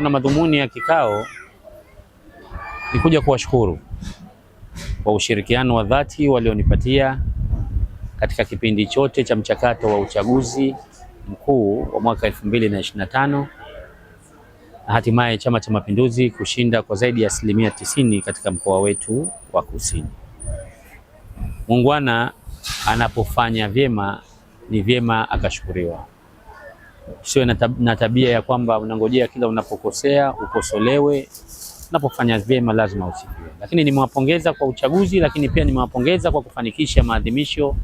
na madhumuni ya kikao ni kuja kuwashukuru kwa ushirikiano wa dhati walionipatia katika kipindi chote cha mchakato wa uchaguzi mkuu wa mwaka 2025 na hatimaye Chama cha Mapinduzi kushinda kwa zaidi ya 90% katika mkoa wetu wa Kusini. Muungwana anapofanya vyema ni vyema akashukuriwa. Usiwe na tabia ya kwamba unangojea kila unapokosea ukosolewe. Unapofanya vyema lazima usifiwe. Lakini nimewapongeza kwa uchaguzi, lakini pia nimewapongeza kwa kufanikisha maadhimisho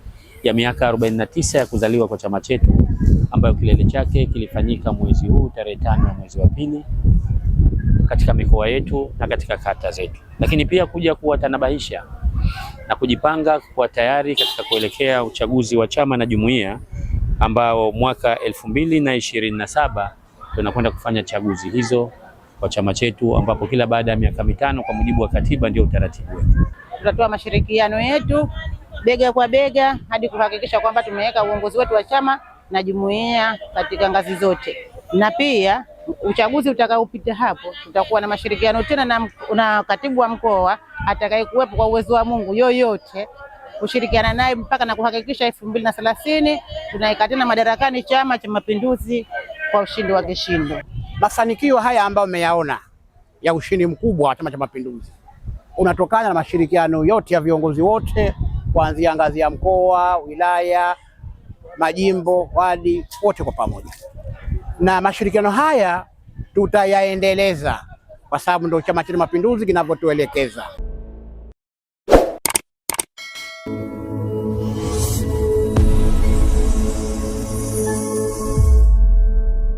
ya miaka 49 ya kuzaliwa kwa chama chetu, ambayo kilele chake kilifanyika mwezi huu tarehe 5 ya mwezi wa pili katika mikoa yetu na katika kata zetu. Lakini pia kuja kuwatanabahisha na kujipanga kwa tayari katika kuelekea uchaguzi wa chama na jumuiya ambao mwaka 2027 tunakwenda kufanya chaguzi hizo kwa chama chetu, ambapo kila baada ya miaka 5 kwa mujibu wa katiba ndio utaratibu wetu. Tutatoa mashirikiano yetu bega kwa bega hadi kuhakikisha kwamba tumeweka uongozi wetu wa chama na jumuiya katika ngazi zote, na pia uchaguzi utakaopita hapo tutakuwa na mashirikiano tena na katibu wa mkoa atakayekuwepo kwa uwezo wa Mungu yoyote, kushirikiana naye mpaka na kuhakikisha 2030 tunaika tena madarakani Chama cha Mapinduzi kwa ushindi wa kishindo. Mafanikio haya ambayo umeyaona ya ushindi mkubwa wa Chama cha Mapinduzi unatokana na mashirikiano yote ya viongozi wote kuanzia ngazi ya mkoa, wilaya, majimbo, wadi, wote kwa pamoja. Na mashirikiano haya tutayaendeleza kwa sababu ndio Chama cha Mapinduzi kinavyotuelekeza.